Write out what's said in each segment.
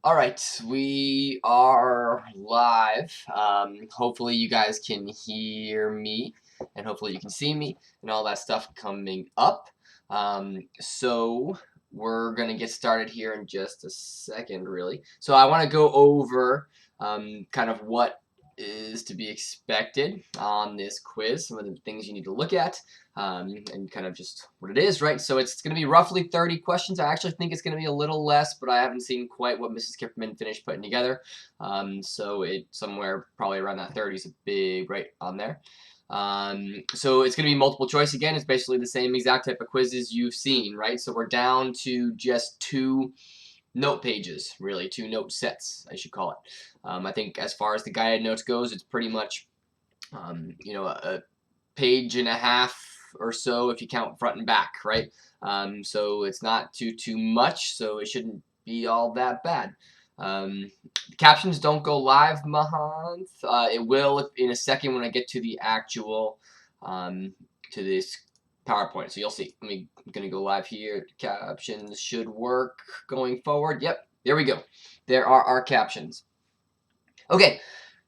All right, we are live. Hopefully you guys can hear me, and hopefully you can see me, and all that stuff coming up. So we're gonna get started here in just a second, really. So I want to go over kind of what is to be expected on this quiz, some of the things you need to look at, and kind of just what it is, right? So it's going to be roughly 30 questions. I actually think it's going to be a little less, but I haven't seen quite what Mrs. Kipperman finished putting together. So it somewhere probably around that 30 is a big right on there. So it's going to be multiple choice again. It's basically the same exact type of quizzes you've seen, right? So we're down to just two note pages, really, two note sets, I should call it. I think as far as the guided notes goes, it's pretty much, a page and a half or so if you count front and back, right? So it's not too much, so it shouldn't be all that bad. The captions don't go live, Mahant. It will in a second when I get to the actual to this PowerPoint. So you'll see. I'm gonna go live here. Captions should work going forward. Yep, there we go. There are our captions. Okay,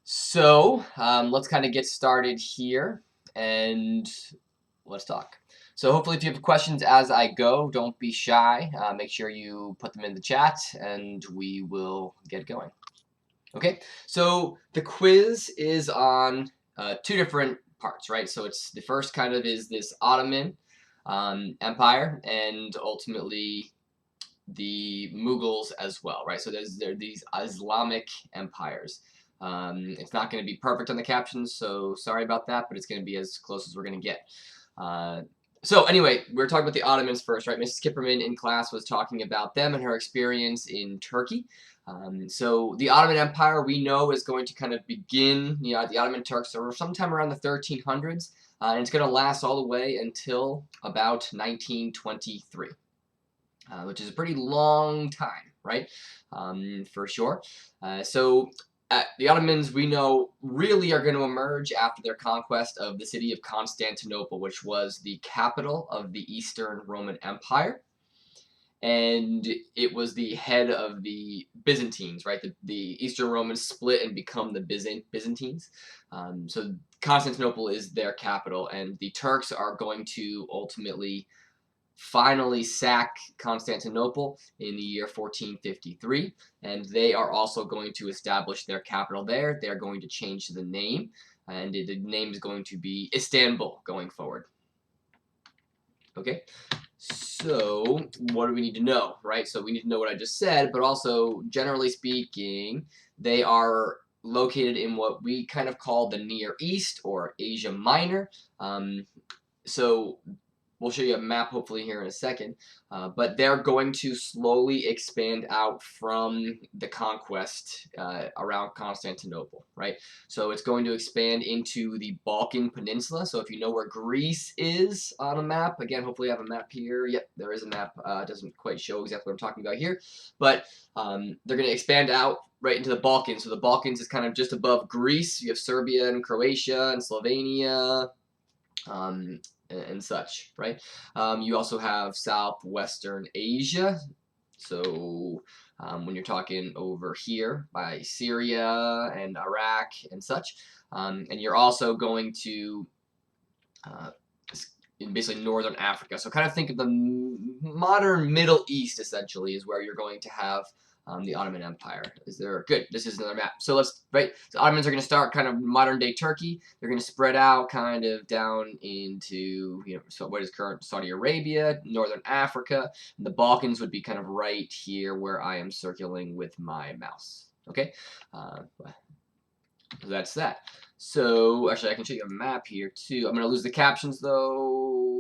so let's kind of get started here and let's talk. So hopefully if you have questions as I go, don't be shy. Make sure you put them in the chat and we will get going. Okay, so the quiz is on two different parts, right? So it's the first kind of is this Ottoman Empire and ultimately the Mughals as well, right? So there are these Islamic empires. It's not going to be perfect on the captions, so sorry about that, but it's going to be as close as we're going to get. So anyway, we're talking about the Ottomans first, right? Mrs. Kipperman in class was talking about them and her experience in Turkey. So the Ottoman Empire we know is going to kind of begin, the Ottoman Turks are sometime around the 1300s, and it's going to last all the way until about 1923. Which is a pretty long time, right? For sure. So the Ottomans, we know, really are going to emerge after their conquest of the city of Constantinople, which was the capital of the Eastern Roman Empire. And it was the head of the Byzantines, right? The Eastern Romans split and become the Byzantines. So Constantinople is their capital, and the Turks are going to ultimately finally sack Constantinople in the year 1453, and they are also going to establish their capital there. They're going to change the name, and the name is going to be Istanbul going forward. Okay, so what do we need to know, right? So we need to know what I just said, but also, generally speaking, they are located in what we kind of call the Near East or Asia Minor. So we'll show you a map hopefully here in a second, but they're going to slowly expand out from the conquest around Constantinople, right? So it's going to expand into the Balkan Peninsula. So if you know where Greece is on a map, again, hopefully I have a map here. Yep, there is a map. It doesn't quite show exactly what I'm talking about here, but they're going to expand out right into the Balkans. So the Balkans is kind of just above Greece. You have Serbia and Croatia and Slovenia, and such, right? You also have Southwestern Asia. So when you're talking over here by Syria and Iraq and such, and you're also going to in basically northern Africa. So kind of think of the modern Middle East essentially is where you're going to have the Ottoman Empire. Is there good? This is another map. So let's right. The Ottomans are going to start kind of modern day Turkey. They're going to spread out kind of down into so what is current Saudi Arabia, northern Africa, and the Balkans would be kind of right here where I am circling with my mouse. Okay, that's that. So actually, I can show you a map here too. I'm going to lose the captions though.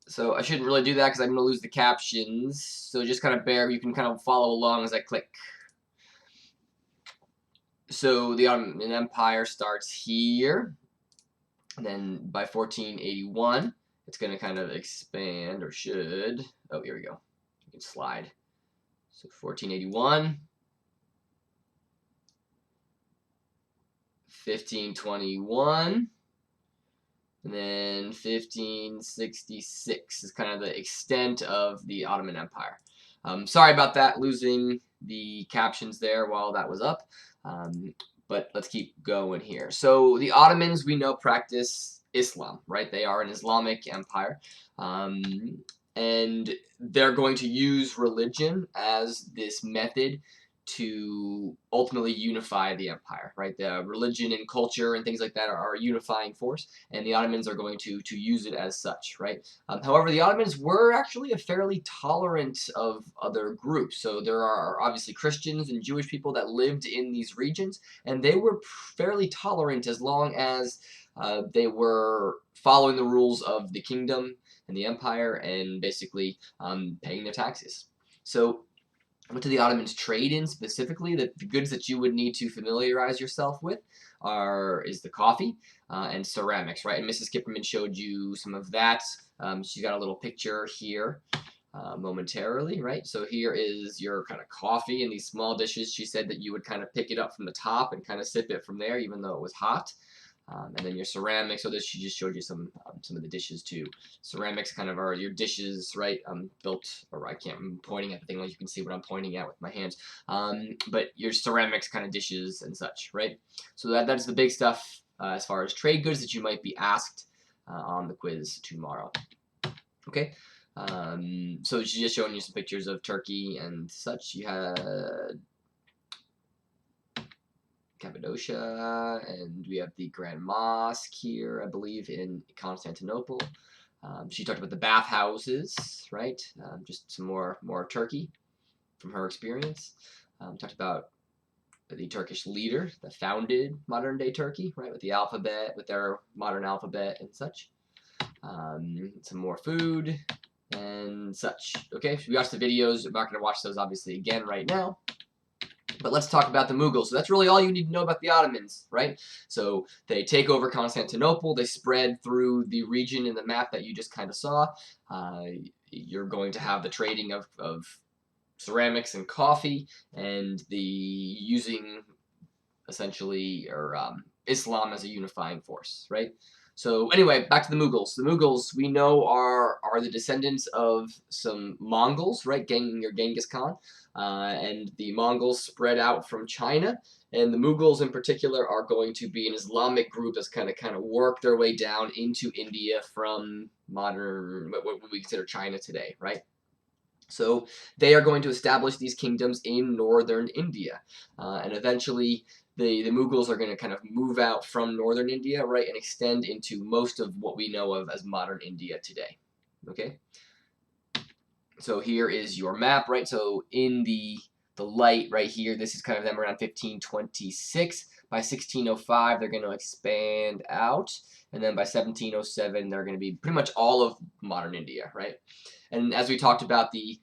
So I shouldn't really do that because I'm going to lose the captions. So just kind of you can kind of follow along as I click. So the Ottoman Empire starts here. And then by 1481, it's going to kind of expand, or should. Oh, here we go. You can slide. So 1481. 1521. And then 1566 is kind of the extent of the Ottoman Empire. Sorry about that, losing the captions there while that was up. But let's keep going here. So the Ottomans, we know, practice Islam, right? They are an Islamic empire. And they're going to use religion as this method to ultimately unify the empire, right? The religion and culture and things like that are a unifying force, and the Ottomans are going to use it as such, right? However, the Ottomans were actually a fairly tolerant of other groups. So there are obviously Christians and Jewish people that lived in these regions, and they were fairly tolerant as long as they were following the rules of the kingdom and the empire and basically paying their taxes. So what do the Ottomans trade in specifically? The goods that you would need to familiarize yourself with is the coffee and ceramics, right? And Mrs. Kipperman showed you some of that. She's got a little picture here momentarily, right? So here is your kind of coffee in these small dishes. She said that you would kind of pick it up from the top and kind of sip it from there, even though it was hot. And then your ceramics. So she just showed you some of the dishes too. Ceramics kind of are your dishes, right? Built, or I'm pointing at the thing like you can see what I'm pointing at with my hands. But your ceramics kind of dishes and such, right? So that's the big stuff as far as trade goods that you might be asked on the quiz tomorrow. Okay. So she's just showing you some pictures of Turkey and such. You had Cappadocia, and we have the Grand Mosque here, I believe, in Constantinople. She talked about the bathhouses, right? Just some more Turkey from her experience. Talked about the Turkish leader that founded modern-day Turkey, right, with the alphabet, with their modern alphabet and such. Some more food and such. Okay, so we watched the videos. I'm not going to watch those, obviously, again right now. But let's talk about the Mughals. So that's really all you need to know about the Ottomans, right? So they take over Constantinople. They spread through the region in the map that you just kind of saw. You're going to have the trading of ceramics and coffee, and the using essentially Islam as a unifying force, right? So anyway, back to the Mughals. The Mughals, we know, are the descendants of some Mongols, right? Genghis Khan. And the Mongols spread out from China, and the Mughals in particular are going to be an Islamic group that's kind of work their way down into India from modern, what we consider China today, right? So they are going to establish these kingdoms in northern India, and eventually the Mughals are going to kind of move out from northern India, right, and extend into most of what we know of as modern India today. Okay. So here is your map, right? So in the light right here, this is kind of them around 1526. By 1605, they're going to expand out, and then by 1707, they're going to be pretty much all of modern India, right? And as we talked about the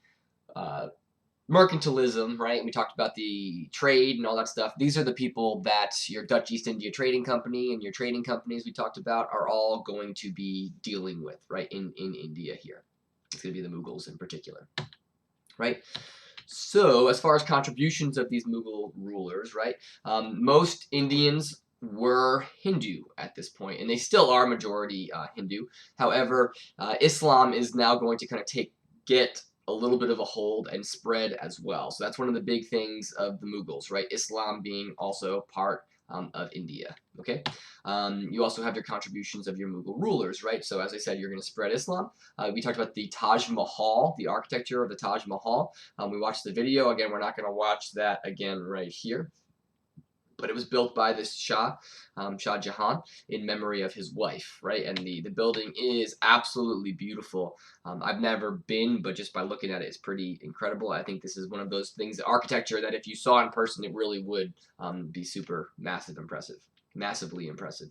mercantilism, right? We talked about the trade and all that stuff. These are the people that your Dutch East India Trading Company and your trading companies we talked about are all going to be dealing with, right, in India here. It's going to be the Mughals in particular, right? So as far as contributions of these Mughal rulers, right, most Indians were Hindu at this point, and they still are majority Hindu. However, Islam is now going to kind of get a little bit of a hold and spread as well. So that's one of the big things of the Mughals, right? Islam being also part of India, okay? You also have your contributions of your Mughal rulers, right? So as I said, you're going to spread Islam. We talked about the Taj Mahal, the architecture of the Taj Mahal. We watched the video. Again, we're not going to watch that again right here. But it was built by this Shah Jahan, in memory of his wife, right? And the building is absolutely beautiful. I've never been, but just by looking at it, it's pretty incredible. I think this is one of those things, architecture, that if you saw in person, it really would be super massively impressive.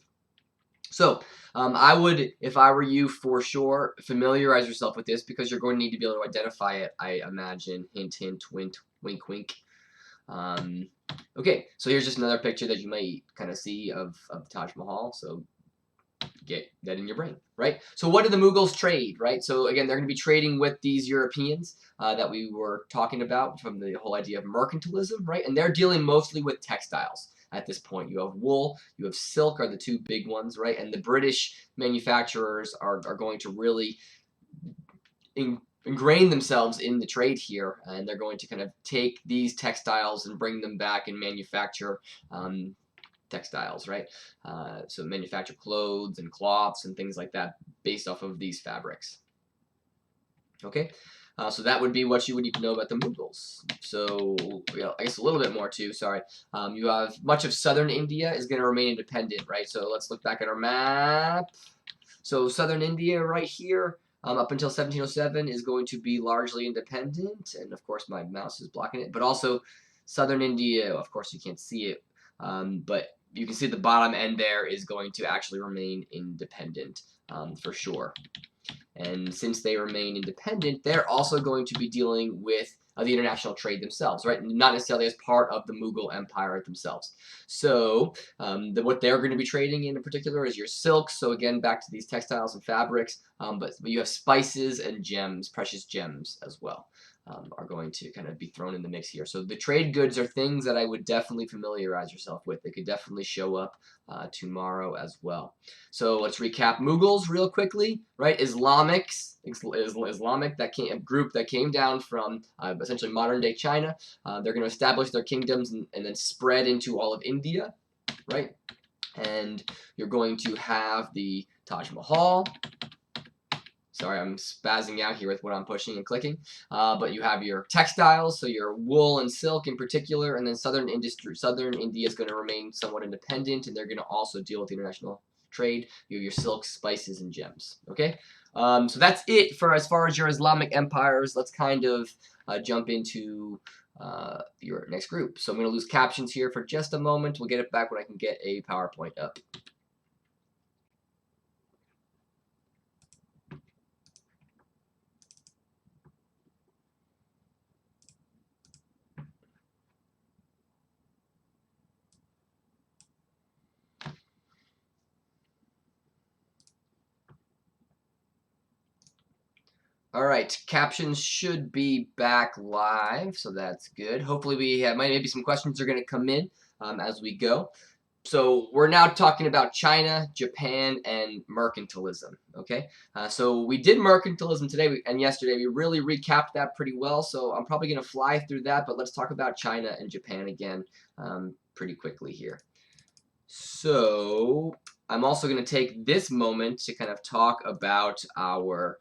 So I would, if I were you, for sure, familiarize yourself with this, because you're going to need to be able to identify it, I imagine. Hint, hint, wink, wink, wink. Okay, so here's just another picture that you might kind of see of the Taj Mahal, so get that in your brain, right? So what do the Mughals trade, right? So again, they're going to be trading with these Europeans that we were talking about from the whole idea of mercantilism, right? And they're dealing mostly with textiles at this point. You have wool, you have silk are the two big ones, right? And the British manufacturers are going to really ingrain themselves in the trade here, and they're going to kind of take these textiles and bring them back and manufacture textiles, right? So manufacture clothes and cloths and things like that based off of these fabrics. Okay, so that would be what you would need to know about the Mughals. So, I guess a little bit more too, sorry. You have much of southern India is going to remain independent, right? So let's look back at our map. So southern India right here, up until 1707 is going to be largely independent, and of course my mouse is blocking it, but also southern India, of course you can't see it, but you can see the bottom end there is going to actually remain independent, for sure. And since they remain independent, they're also going to be dealing with the international trade themselves, right? Not necessarily as part of the Mughal Empire themselves. So what they're going to be trading in particular is your silks. So again, back to these textiles and fabrics, but you have spices and gems, precious gems as well. Are going to kind of be thrown in the mix here. So the trade goods are things that I would definitely familiarize yourself with. They could definitely show up tomorrow as well. So let's recap Mughals real quickly, right? Islamic, a group that came down from essentially modern day China. They're going to establish their kingdoms and then spread into all of India, right? And you're going to have the Taj Mahal. Sorry, I'm spazzing out here with what I'm pushing and clicking. But you have your textiles, so your wool and silk in particular, and then southern India is going to remain somewhat independent, and they're going to also deal with international trade. You have your silks, spices, and gems. Okay, so that's it for as far as your Islamic empires. Let's kind of jump into your next group. So I'm going to lose captions here for just a moment. We'll get it back when I can get a PowerPoint up. All right, captions should be back live, so that's good. Hopefully we have maybe some questions are going to come in as we go. So we're now talking about China, Japan, and mercantilism, okay? So we did mercantilism today and yesterday. We really recapped that pretty well, so I'm probably going to fly through that, but let's talk about China and Japan again pretty quickly here. So I'm also going to take this moment to kind of talk about our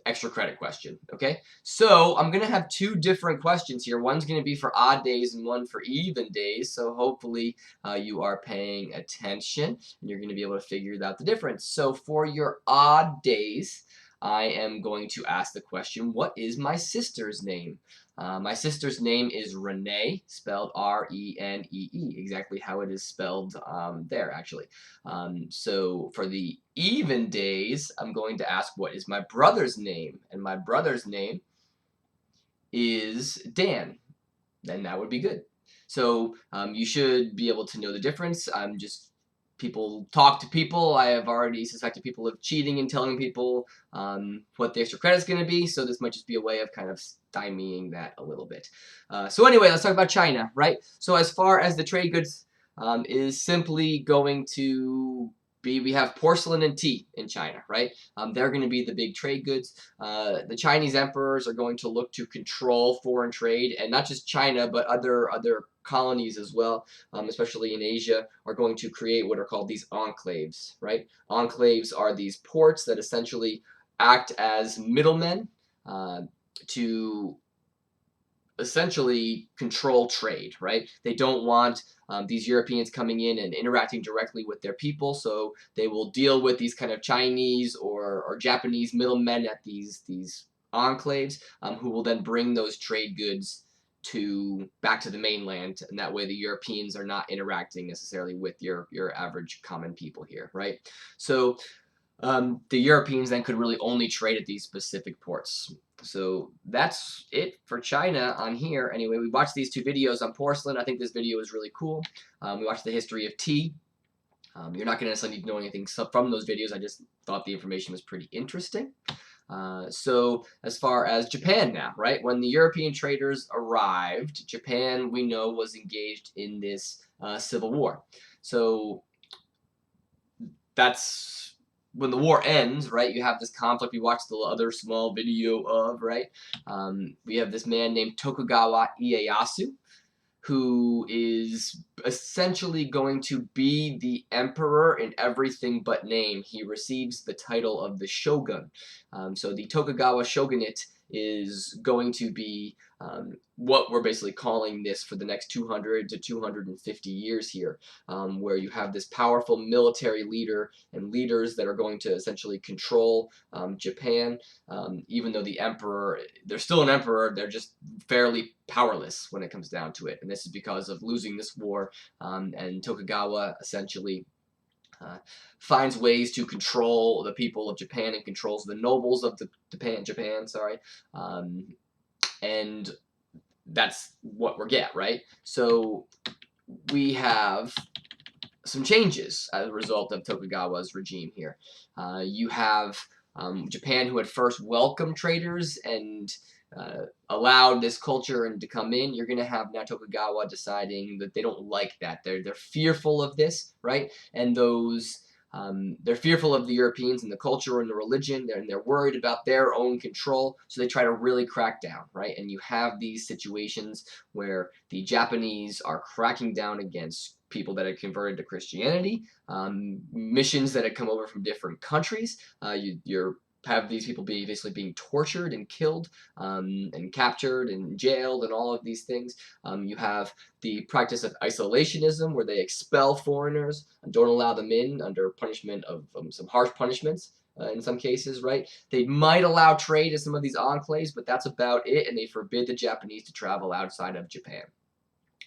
extra credit question, okay? So I'm going to have two different questions here. One's going to be for odd days and one for even days, so hopefully you are paying attention and you're going to be able to figure out the difference. So for your odd days, I am going to ask the question, what is my sister's name? My sister's name is Renee, spelled R-E-N-E-E, exactly how it is spelled there, actually. So for the even days, I'm going to ask what is my brother's name, and my brother's name is Dan. Then that would be good. So you should be able to know the difference. People talk to people. I have already suspected people of cheating and telling people what the extra credit is going to be, so this might just be a way of kind of stymieing that a little bit. So anyway, let's talk about China, right? So as far as the trade goods is simply going to be, we have porcelain and tea in China, right? They're going to be the big trade goods. The Chinese emperors are going to look to control foreign trade, and not just China, but other colonies as well, especially in Asia, are going to create what are called these enclaves, right? Enclaves are these ports that essentially act as middlemen to essentially control trade, right? They don't want these Europeans coming in and interacting directly with their people, so they will deal with these kind of Chinese or Japanese middlemen at these enclaves, who will then bring those trade goods back to the mainland, and that way the Europeans are not interacting necessarily with your average common people here, right? So the Europeans then could really only trade at these specific ports. So that's it for China on here. Anyway, we watched these two videos on porcelain. I think this video is really cool. We watched the history of tea. You're not going to necessarily need to know anything from those videos. I just thought the information was pretty interesting. So as far as Japan now, right? When the European traders arrived, Japan, we know, was engaged in this civil war. So that's when the war ends, right, you have this conflict we watched the other small video of, right? We have this man named Tokugawa Ieyasu, who is essentially going to be the emperor in everything but name. He receives the title of the shogun. So the Tokugawa shogunate is going to be what we're basically calling this for the next 200 to 250 years here, where you have this powerful military leader and leaders that are going to essentially control Japan. Even though the emperor, they're still an emperor, they're just fairly powerless when it comes down to it. And this is because of losing this war, and Tokugawa essentially finds ways to control the people of Japan and controls the nobles of Japan, sorry. And that's what we get, right? So we have some changes as a result of Tokugawa's regime here. You have Japan, who had first welcomed traders and allowed this culture and to come in. You're going to have now Tokugawa deciding that they don't like that. They're fearful of this, right? And those they're fearful of the Europeans and the culture and the religion, and they're worried about their own control, so they try to really crack down, right? And you have these situations where the Japanese are cracking down against people that had converted to Christianity, missions that had come over from different countries. You're have these people basically being tortured and killed, and captured and jailed and all of these things. You have the practice of isolationism, where they expel foreigners and don't allow them in under punishment of some harsh punishments. In some cases, right? They might allow trade in some of these enclaves, but that's about it, and they forbid the Japanese to travel outside of Japan.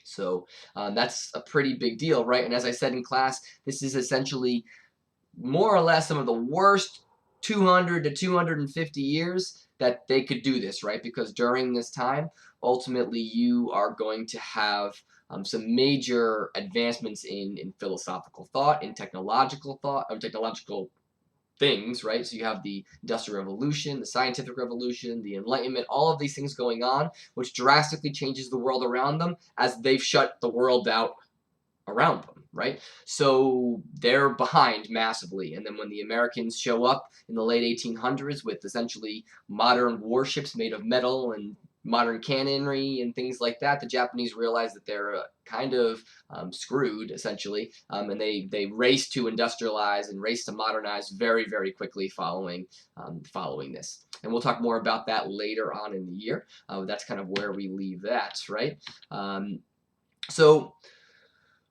So that's a pretty big deal, right? And as I said in class, this is essentially more or less some of the worst 200 to 250 years that they could do this, right? Because during this time, ultimately, you are going to have some major advancements in philosophical thought, in technological thought, or technological things, right? So you have the Industrial Revolution, the Scientific Revolution, the Enlightenment, all of these things going on, which drastically changes the world around them as they've shut the world out around them, right? So they're behind massively. And then when the Americans show up in the late 1800s with essentially modern warships made of metal and modern cannonry and things like that, the Japanese realize that they're kind of screwed, essentially, and they race to industrialize and race to modernize very, very quickly following this. And we'll talk more about that later on in the year. That's kind of where we leave that, right?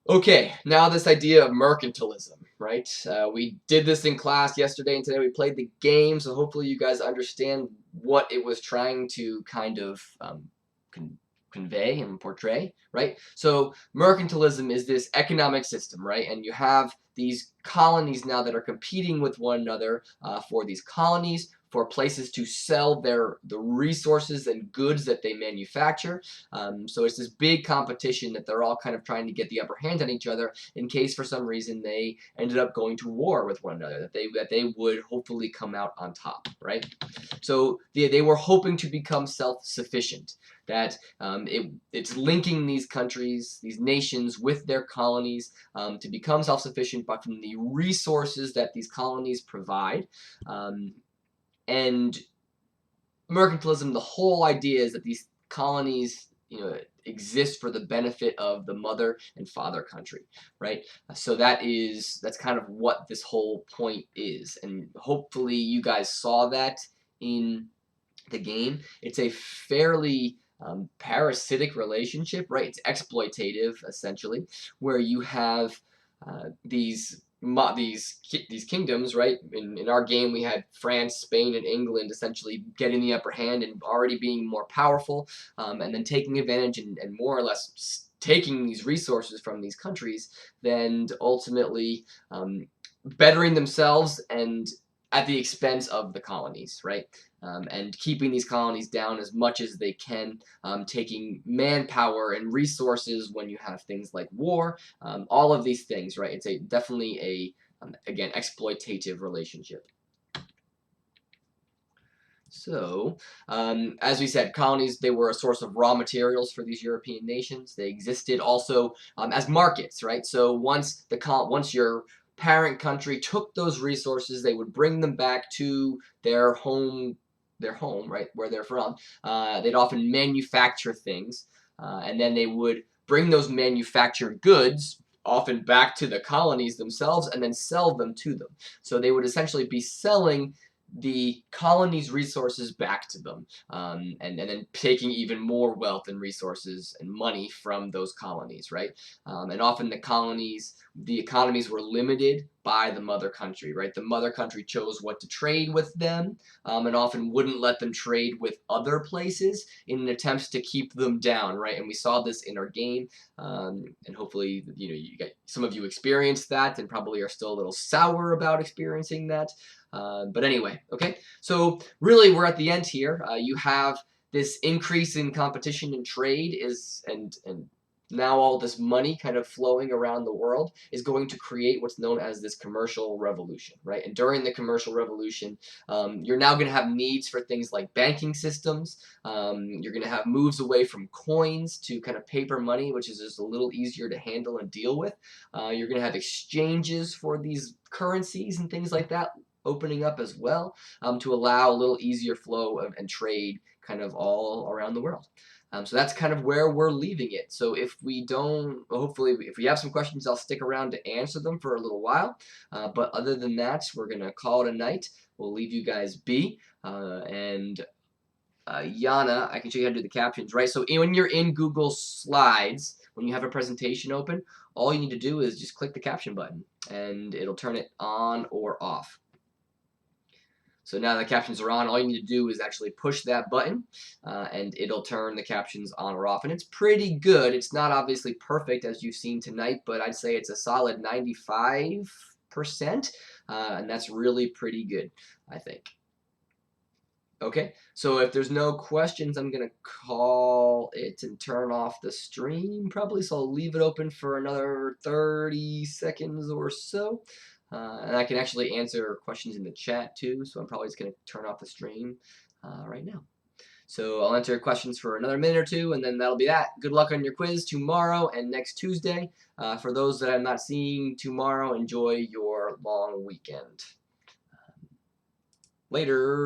Okay, now this idea of mercantilism, right? We did this in class yesterday and today we played the game, so hopefully you guys understand what it was trying to kind of convey and portray, right? So mercantilism is this economic system, right? And you have these colonies now that are competing with one another for these colonies, for places to sell the resources and goods that they manufacture. So it's this big competition that they're all kind of trying to get the upper hand on each other in case for some reason they ended up going to war with one another, that they would hopefully come out on top, right? So they were hoping to become self-sufficient, that it's linking these countries, these nations with their colonies to become self-sufficient but from the resources that these colonies provide. And mercantilism, the whole idea is that these colonies, exist for the benefit of the mother and father country, right? So that's kind of what this whole point is, and hopefully you guys saw that in the game. It's a fairly parasitic relationship, right? It's exploitative, essentially, where you have these kingdoms, right? In our game, we had France, Spain, and England essentially getting the upper hand and already being more powerful, and then taking advantage and more or less taking these resources from these countries, then ultimately bettering themselves and at the expense of the colonies, right? And keeping these colonies down as much as they can, taking manpower and resources when you have things like war, all of these things, right? It's definitely a, again, exploitative relationship. So, as we said, colonies, they were a source of raw materials for these European nations. They existed also as markets, right? So once your parent country took those resources, they would bring them back to their home, right, where they're from. They'd often manufacture things, and then they would bring those manufactured goods often back to the colonies themselves and then sell them to them. So they would essentially be selling the colony's resources back to them, and then taking even more wealth and resources and money from those colonies, right? And often the economies were limited by the mother country, right? The mother country chose what to trade with them, and often wouldn't let them trade with other places in an attempt to keep them down, right? And we saw this in our game, and hopefully, some of you experienced that and probably are still a little sour about experiencing that. But anyway, okay, so really we're at the end here. You have this increase in competition and trade and now all this money kind of flowing around the world is going to create what's known as this commercial revolution, right? And during the commercial revolution, you're now going to have needs for things like banking systems. You're going to have moves away from coins to kind of paper money, which is just a little easier to handle and deal with. You're going to have exchanges for these currencies and things like that opening up as well, to allow a little easier flow and trade kind of all around the world. So that's kind of where we're leaving it. So if we don't, hopefully, if we have some questions, I'll stick around to answer them for a little while. But other than that, we're going to call it a night. We'll leave you guys be. And Yana, I can show you how to do the captions, right? So when you're in Google Slides, when you have a presentation open, all you need to do is just click the caption button, and it'll turn it on or off. So now the captions are on, all you need to do is actually push that button, and it'll turn the captions on or off. And it's pretty good. It's not obviously perfect as you've seen tonight, but I'd say it's a solid 95%, and that's really pretty good, I think. Okay, so if there's no questions, I'm going to call it and turn off the stream probably, so I'll leave it open for another 30 seconds or so. And I can actually answer questions in the chat too, so I'm probably just going to turn off the stream right now. So I'll answer questions for another minute or two, and then that'll be that. Good luck on your quiz tomorrow and next Tuesday. For those that I'm not seeing tomorrow, enjoy your long weekend. Later.